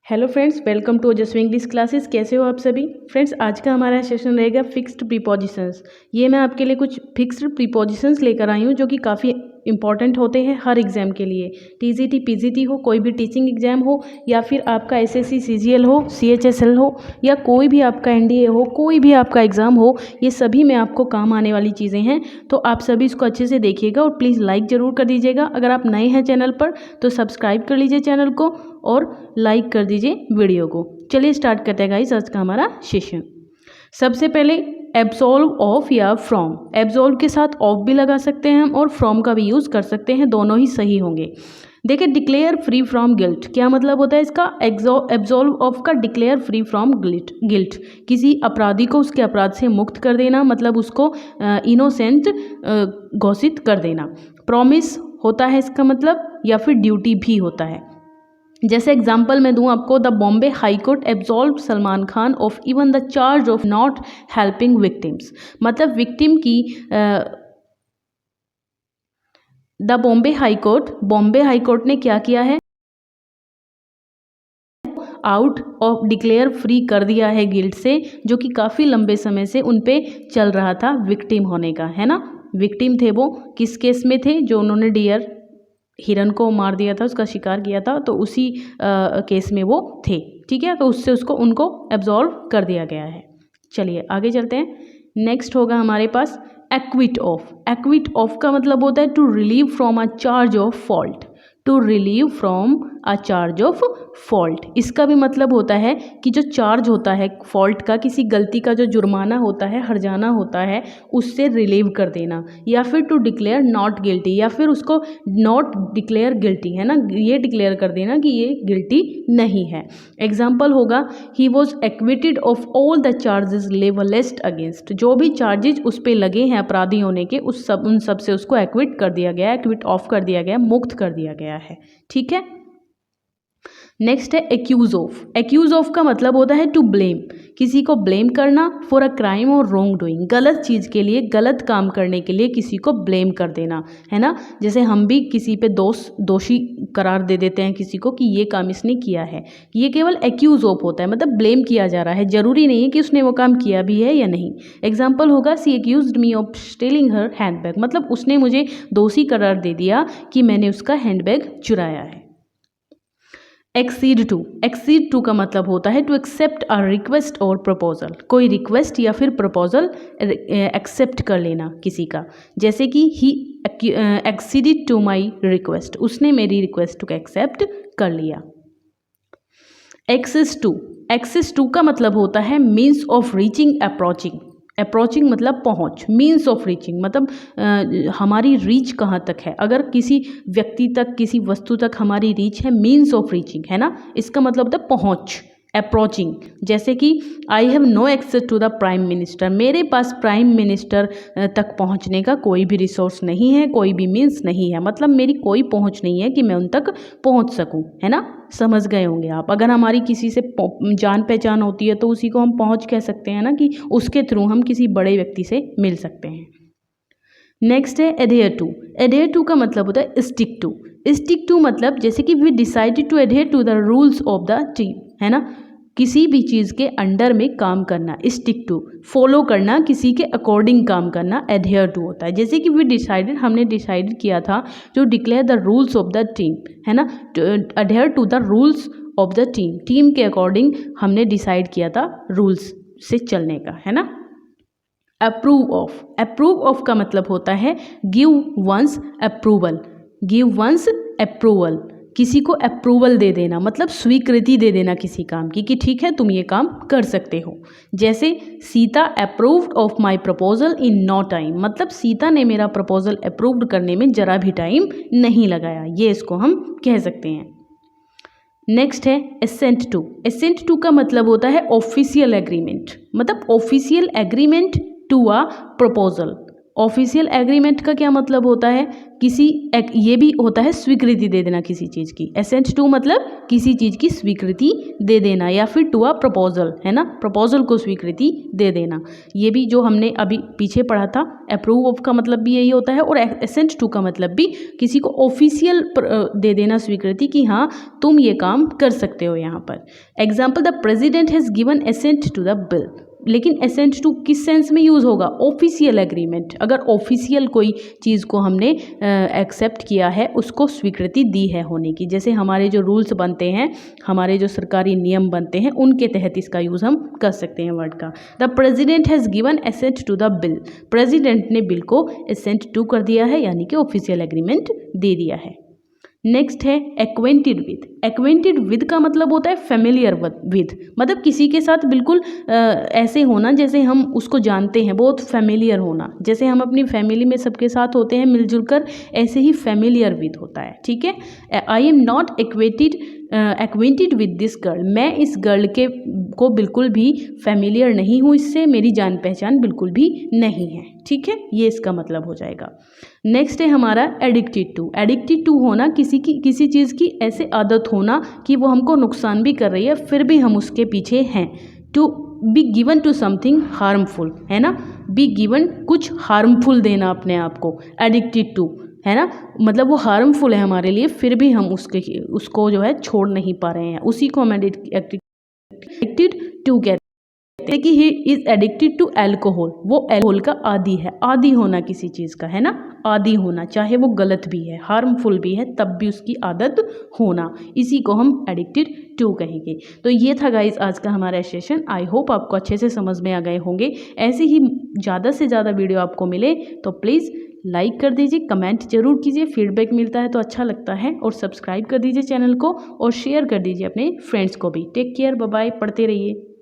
Hello friends, welcome to ओजस्वी English classes. कैसे हो आप सभी फ्रेंड्स? आज का हमारा सेशन रहेगा फिक्स्ड प्रीपोजिशंस। ये मैं आपके लिए कुछ फिक्स्ड प्रीपोजिशंस लेकर आई हूँ जो कि काफ़ी इंपॉर्टेंट होते हैं हर एग्ज़ाम के लिए। टीजीटी पीजीटी हो, कोई भी टीचिंग एग्जाम हो, या फिर आपका एसएससी सीजीएल हो, सीएचएसएल हो, या कोई भी आपका एनडीए हो, कोई भी आपका एग्ज़ाम हो, ये सभी में आपको काम आने वाली चीज़ें हैं। तो आप सभी इसको अच्छे से देखिएगा और प्लीज़ लाइक ज़रूर कर दीजिएगा। अगर आप नए हैं चैनल पर तो सब्सक्राइब कर लीजिए चैनल को और लाइक कर दीजिए वीडियो को। चलिए स्टार्ट करते हैं गाइस आज का हमारा सेशन। सबसे पहले एब्सॉल्व ऑफ या फ्रॉम। एब्सॉल्व के साथ ऑफ भी लगा सकते हैं हम और फ्रॉम का भी यूज़ कर सकते हैं, दोनों ही सही होंगे। देखिए, डिक्लेयर फ्री फ्रॉम गिल्ट क्या मतलब होता है इसका? एब्सॉल्व ऑफ का डिक्लेयर फ्री फ्रॉम गिल्ट, किसी अपराधी को उसके अपराध से मुक्त कर देना, मतलब उसको इनोसेंट घोषित कर देना। प्रॉमिस होता है इसका मतलब, या फिर ड्यूटी भी होता है। जैसे एग्जाम्पल मैं दूं आपको, the Bombay high court absolve Salman Khan of even the charge of not helping victims. मतलब विक्टिम की द बॉम्बे हाई कोर्ट ने क्या किया है? आउट ऑफ डिक्लेयर फ्री कर दिया है गिल्ट से, जो कि काफ़ी लंबे समय से उन पे चल रहा था विक्टिम होने का, है ना। विक्टिम थे वो, किस केस में थे? जो उन्होंने डियर हिरन को मार दिया था, उसका शिकार किया था, तो उसी केस में वो थे। ठीक है, तो उससे उनको एब्सॉल्व कर दिया गया है। चलिए आगे चलते हैं। नेक्स्ट होगा हमारे पास एक्विट ऑफ। एक्विट ऑफ का मतलब होता है to relieve from a charge of fault. To relieve from a charge of fault, इसका भी मतलब होता है कि जो चार्ज होता है फॉल्ट का, किसी गलती का जो जुर्माना होता है, हर्जाना होता है, उससे रिलीव कर देना। या फिर टू डिक्लेयर नॉट गिल्टी, या फिर उसको नॉट डिक्लेयर गिल्टी, है ना, ये डिक्लेयर कर देना कि ये गिल्टी नहीं है। एग्जाम्पल होगा, he was acquitted of all the charges levelled against. जो भी चार्जेज उस पर लगे हैं अपराधी होने के, उन सब से उसको एक्विट कर दिया गया, एक्विट ऑफ कर दिया गया, मुक्त कर दिया गया है। ठीक है। नेक्स्ट है एक्यूज ऑफ। एक्यूज ऑफ का मतलब होता है टू ब्लेम, किसी को ब्लेम करना फॉर अ क्राइम और रॉन्ग डूइंग। गलत चीज़ के लिए, गलत काम करने के लिए किसी को ब्लेम कर देना, है ना। जैसे हम भी किसी पे दोषी करार दे देते हैं किसी को कि ये काम इसने किया है, ये केवल एक्यूज ऑफ होता है, मतलब ब्लेम किया जा रहा है, जरूरी नहीं है कि उसने वो काम किया भी है या नहीं। एग्जाम्पल होगा, she accused me of stealing her handbag. मतलब उसने मुझे दोषी करार दे दिया कि मैंने उसका हैंडबैग चुराया है। एक्सीड टू का मतलब होता है टू एक्सेप्ट अ रिक्वेस्ट और प्रपोजल। कोई रिक्वेस्ट या फिर प्रपोजल एक्सेप्ट कर लेना किसी का। जैसे कि ही एक्सीडेड टू माई रिक्वेस्ट, उसने मेरी रिक्वेस्ट को एक्सेप्ट कर लिया। एक्सेस टू का मतलब होता है means of reaching, approaching. Approaching मतलब पहुंच, मीन्स ऑफ रीचिंग मतलब हमारी रीच कहाँ तक है। अगर किसी व्यक्ति तक, किसी वस्तु तक हमारी रीच है, मीन्स ऑफ रीचिंग, है ना, इसका मतलब होता है पहुंच, अप्रोचिंग। जैसे कि I have no access to the prime minister, मेरे पास प्राइम मिनिस्टर तक पहुंचने का कोई भी रिसोर्स नहीं है, कोई भी मीन्स नहीं है, मतलब मेरी कोई पहुंच नहीं है कि मैं उन तक पहुंच सकूं, है ना। समझ गए होंगे आप। अगर हमारी किसी से जान पहचान होती है तो उसी को हम पहुंच कह सकते हैं ना, कि उसके थ्रू हम किसी बड़े व्यक्ति से मिल सकते हैं। नेक्स्ट है एडहेयर टू। एडहेयर टू का मतलब होता है स्टिक टू। स्टिक टू मतलब जैसे कि we decided to adhere to the rules of the team, है ना, किसी भी चीज़ के अंडर में काम करना। स्टिक टू, फॉलो करना, किसी के अकॉर्डिंग काम करना, एडहेयर टू होता है। जैसे कि वी डिसाइडेड, हमने डिसाइड किया था to declare the rules of the team, है ना, adhere to the rules of the team. Team के अकॉर्डिंग हमने डिसाइड किया था रूल्स से चलने का, है ना। Approve of. अप्रूव ऑफ का मतलब होता है give one's approval. Give one's approval, किसी को अप्रूवल दे देना, मतलब स्वीकृति दे देना किसी काम की कि ठीक है तुम ये काम कर सकते हो। जैसे Sita approved of my proposal in no time, मतलब सीता ने मेरा प्रपोजल अप्रूव्ड करने में जरा भी टाइम नहीं लगाया, ये इसको हम कह सकते हैं। नेक्स्ट है एसेंट टू। एसेंट टू का मतलब होता है ऑफिशियल एग्रीमेंट, मतलब official agreement to a proposal. Official agreement का क्या मतलब होता है, ये भी होता है स्वीकृति दे देना किसी चीज़ की। असेंट टू मतलब किसी चीज़ की स्वीकृति दे देना, या फिर टू अ प्रपोजल, है ना, प्रपोजल को स्वीकृति दे देना। ये भी जो हमने अभी पीछे पढ़ा था, अप्रूव ऑफ का मतलब भी यही होता है, और असेंट टू का मतलब भी किसी को ऑफिशियल दे देना स्वीकृति कि हाँ तुम ये काम कर सकते हो यहाँ पर। Example, the president has given assent to the bill. लेकिन असेंट टू किस सेंस में यूज़ होगा, ऑफिशियल एग्रीमेंट, अगर ऑफिशियल कोई चीज़ को हमने एक्सेप्ट किया है, उसको स्वीकृति दी है होने की, जैसे हमारे जो रूल्स बनते हैं, हमारे जो सरकारी नियम बनते हैं, उनके तहत इसका यूज़ हम कर सकते हैं वर्ड का। The president has given assent to the bill, president ने बिल को असेंट टू कर दिया है, यानी कि ऑफिशियल एग्रीमेंट दे दिया है। नेक्स्ट है एक्वेंटेड विद। एक्वेंटेड विद का मतलब होता है फेमिलियर विद, मतलब किसी के साथ बिल्कुल ऐसे होना जैसे हम उसको जानते हैं, बहुत फेमिलियर होना, जैसे हम अपनी फैमिली में सबके साथ होते हैं मिलजुल कर, ऐसे ही फेमिलियर विद होता है, ठीक है। I am not acquainted with this girl, मैं इस गर्ल को बिल्कुल भी फेमिलियर नहीं हूँ, इससे मेरी जान पहचान बिल्कुल भी नहीं है, ठीक है, ये इसका मतलब हो जाएगा। नेक्स्ट है हमारा एडिक्टेड टू। एडिक्टेड टू होना किसी चीज़ की ऐसे आदत होना कि वो हमको नुकसान भी कर रही है, फिर भी हम उसके पीछे हैं। To be given to something harmful, है ना, बी गिवन कुछ हार्मफुल देना अपने आप को, एडिक्टेड टू, है ना, मतलब वो हार्मफुल है हमारे लिए, फिर भी हम उसको जो है छोड़ नहीं पा रहे हैं, उसी को हम एडिक्टेड टू कहते हैं। कि he is addicted to alcohol, वो एल्कोहल का आदी है, आदी होना किसी चीज़ का, है ना, आदी होना, चाहे वो गलत भी है, हार्मफुल भी है, तब भी उसकी आदत होना, इसी को हम एडिक्टेड टू कहेंगे। तो ये था गाइस आज का हमारा सेशन। आई होप आपको अच्छे से समझ में आ गए होंगे। ऐसे ही ज़्यादा से ज़्यादा वीडियो आपको मिले तो प्लीज़ लाइक कर दीजिए, कमेंट जरूर कीजिए, फीडबैक मिलता है तो अच्छा लगता है, और सब्सक्राइब कर दीजिए चैनल को, और शेयर कर दीजिए अपने फ्रेंड्स को भी। टेक केयर, बाय बाय, पढ़ते रहिए।